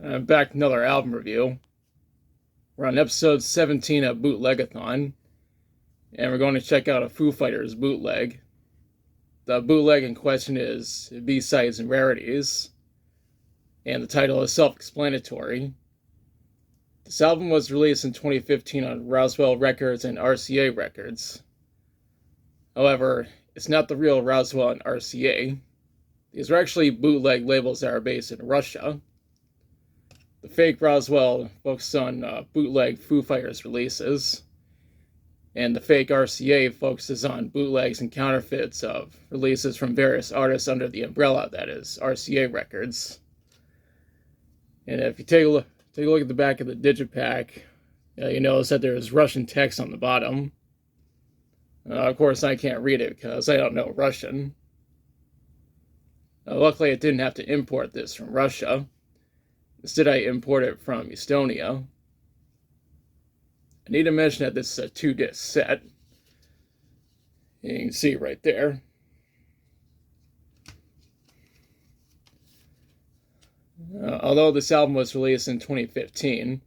Back to another album review. We're on episode 17 of Bootleg-A-Thon, and we're going to check out a Foo Fighters bootleg. The bootleg in question is B-Sides and Rarities, and the title is self-explanatory. This album was released in 2015 on Roswell Records and RCA Records. However, it's not the real Roswell and RCA. These are actually bootleg labels that are based in Russia. The fake Roswell focused on bootleg Foo Fighters releases, and the fake RCA focuses on bootlegs and counterfeits of releases from various artists under the umbrella that is RCA Records. And if you take a look at the back of the digipack, you notice that there's Russian text on the bottom. Of course, I can't read it because I don't know Russian. Luckily, I didn't have to import this from Russia. Instead, I import it from Estonia. I need to mention that this is a 2-disc set. You can see right there. Although this album was released in 2015,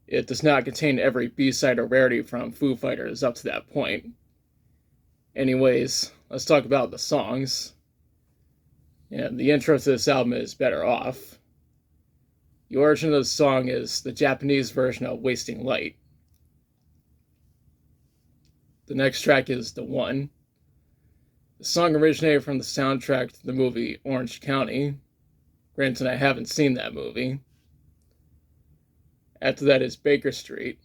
it does not contain every B-side or rarity from Foo Fighters up to that point. Anyways, let's talk about the songs. And the intro to this album is Better Off. The origin of the song is the Japanese version of Wasting Light. The next track is The One. The song originated from the soundtrack to the movie Orange County. Granted, I haven't seen that movie. After that is Baker Street.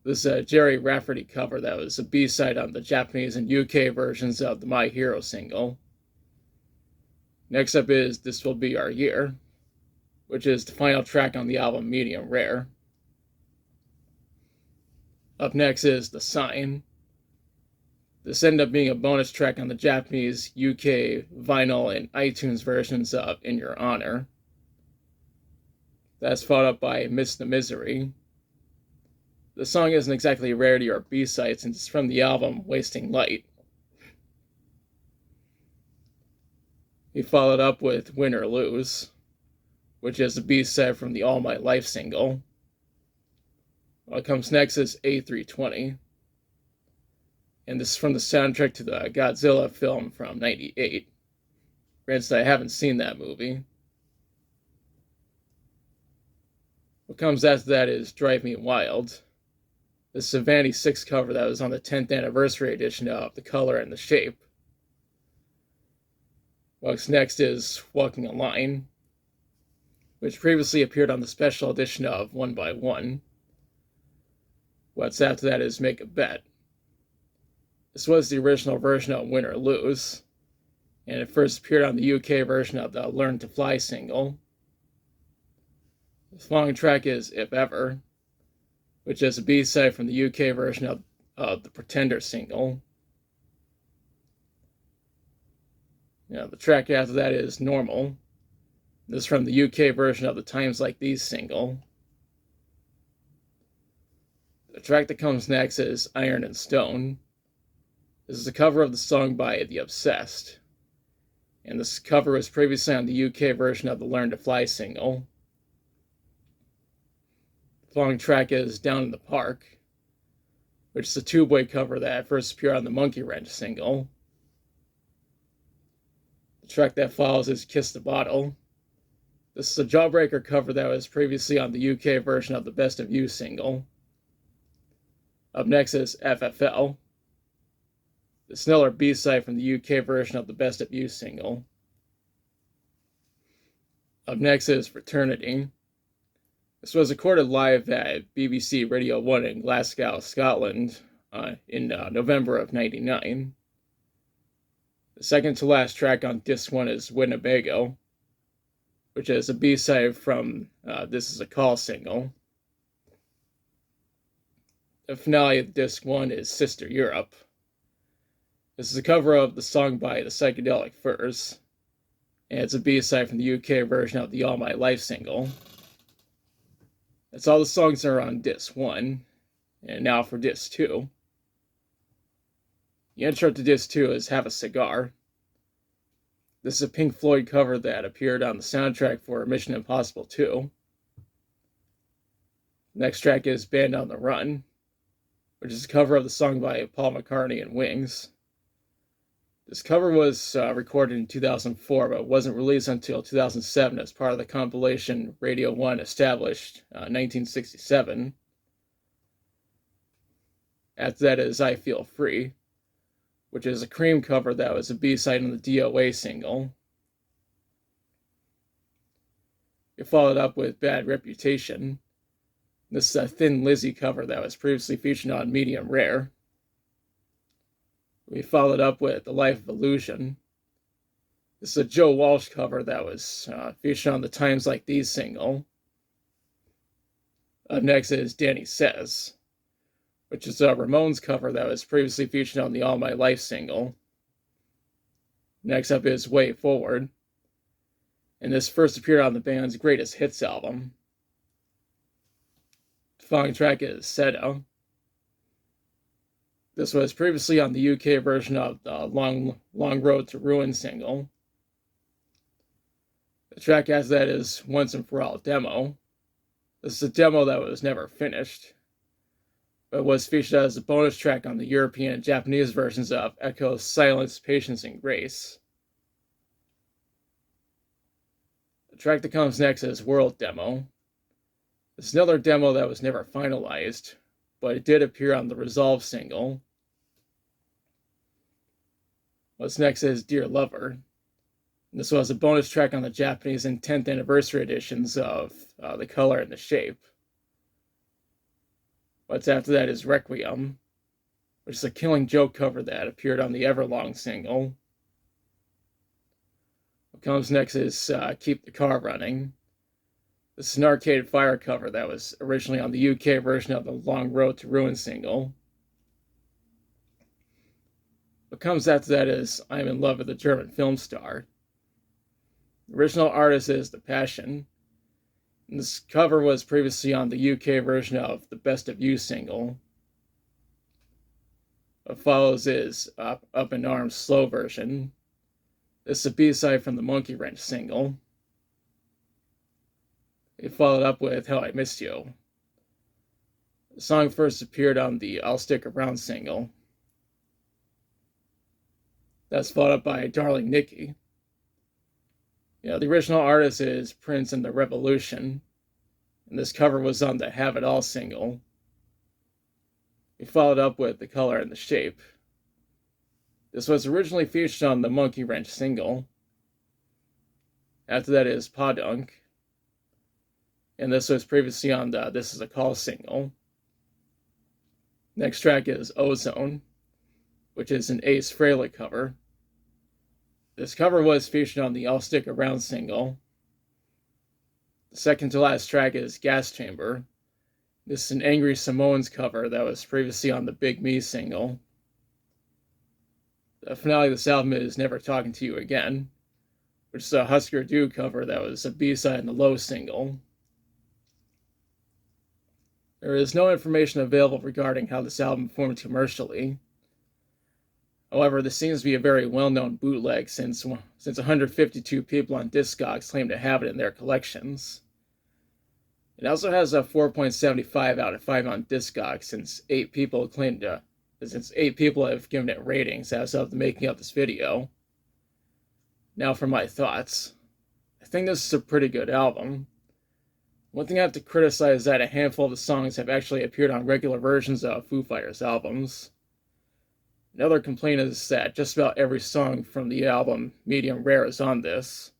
This is a Jerry Rafferty cover that was a B-side on the Japanese and UK versions of the My Hero single. Next up is This Will Be Our Year, which is the final track on the album Medium Rare. Up next is The Sign. This ended up being a bonus track on the Japanese, UK, vinyl, and iTunes versions of In Your Honor. That's followed up by Miss the Misery. The song isn't exactly a rarity or B-side since it's from the album Wasting Light. He followed up with Win or Lose, which is a B-side from the All My Life single. What comes next is A320, and this is from the soundtrack to the Godzilla film from '98. Granted, I haven't seen that movie. What comes after that is Drive Me Wild. This is a Vanity 6 cover that was on the 10th anniversary edition of The Color and the Shape. What's next is Walking a Line, which previously appeared on the special edition of One by One. What's after that is Make a Bet. This was the original version of Win or Lose, and it first appeared on the UK version of the Learn to Fly single. The following track is If Ever, which is a B-side from the UK version of the Pretender single. The track after that is Normal. This is from the UK version of the Times Like These single. The track that comes next is Iron and Stone. This is a cover of the song by The Obsessed, and this cover was previously on the UK version of the Learn to Fly single. The following track is Down in the Park, which is a two-way cover that first appeared on the Monkey Wrench single. The track that follows is Kiss the Bottle. This is a Jawbreaker cover that was previously on the UK version of the Best of You single. Up next is FFL, the Sneller B-side from the UK version of the Best of You single. Up next is Fraternity. This was recorded live at BBC Radio 1 in Glasgow, Scotland in November of '99. The second to last track on disc 1 is Winnebago, which is a B-side from This Is a Call single. The finale of disc 1 is Sister Europe. This is a cover of the song by the Psychedelic Furs, and it's a B-side from the UK version of the All My Life single. That's all the songs that are on disc 1, and now for disc 2. The intro to disc 2 is Have a Cigar. This is a Pink Floyd cover that appeared on the soundtrack for Mission Impossible 2. Next track is Band on the Run, which is a cover of the song by Paul McCartney and Wings. This cover was recorded in 2004, but wasn't released until 2007 as part of the compilation Radio 1 established 1967. After that is I Feel Free, which is a Cream cover that was a B-side on the DOA single. It followed up with Bad Reputation. This is a Thin Lizzy cover that was previously featured on Medium Rare. We followed up with The Life of Illusion. This is a Joe Walsh cover that was featured on the Times Like These single. Up next is Danny Says, which is a Ramones cover that was previously featured on the All My Life single. Next up is Way Forward, and this first appeared on the band's Greatest Hits album. The following track is Seda. This was previously on the UK version of the Long Road to Ruin single. The track after that is Once and For All Demo. This is a demo that was never finished, but was featured as a bonus track on the European and Japanese versions of Echo's Silence, Patience, and Grace. The track that comes next is World Demo. This is another demo that was never finalized, but it did appear on the Resolve single. What's next is Dear Lover. This was a bonus track on the Japanese and 10th anniversary editions of The Color and the Shape. What's after that is Requiem, which is a Killing Joke cover that appeared on the Everlong single. What comes next is Keep the Car Running. This is an Arcade Fire cover that was originally on the UK version of the Long Road to Ruin single. What comes after that is I'm in Love with a German Film Star. The original artist is The Passion. And this cover was previously on the UK version of the Best of You single. What follows is Up in Arms slow version. This is a B-side from the Monkey Wrench single. It followed up with How I Missed You. The song first appeared on the I'll Stick Around single. That's followed up by Darling Nikki. The original artist is Prince and the Revolution, and this cover was on the Have It All single. It followed up with The Color and the Shape. This was originally featured on the Monkey Wrench single. After that is Podunk, and this was previously on the This Is a Call single. Next track is Ozone, which is an Ace Frehley cover. This cover was featured on the I'll Stick Around single. The second to last track is Gas Chamber. This is an Angry Samoans cover that was previously on the Big Me single. The finale of this album is Never Talking to You Again, which is a Husker Du cover that was a B-side in the Low single. There is no information available regarding how this album performed commercially. However, this seems to be a very well-known bootleg since 152 people on Discogs claim to have it in their collections. It also has a 4.75 out of 5 on Discogs since 8 people have given it ratings as of the making of this video. Now for my thoughts. I think this is a pretty good album. One thing I have to criticize is that a handful of the songs have actually appeared on regular versions of Foo Fighters albums. Another complaint is that just about every song from the album Medium Rare is on this.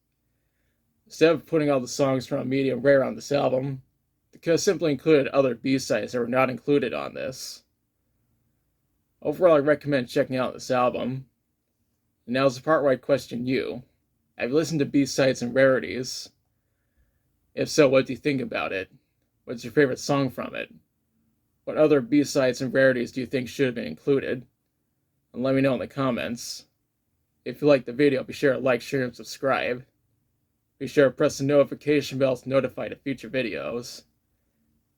Instead of putting all the songs from Medium Rare on this album, they could have simply included other B-sides that were not included on this. Overall, I recommend checking out this album. And now's the part where I question you. Have you listened to B-sides and Rarities? If so, what do you think about it? What's your favorite song from it? What other B-sides and Rarities do you think should have been included? And let me know in the comments. If you liked the video, be sure to like, share, and subscribe. Be sure to press the notification bell to notify of future videos.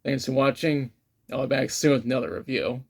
Thanks for watching. I'll be back soon with another review.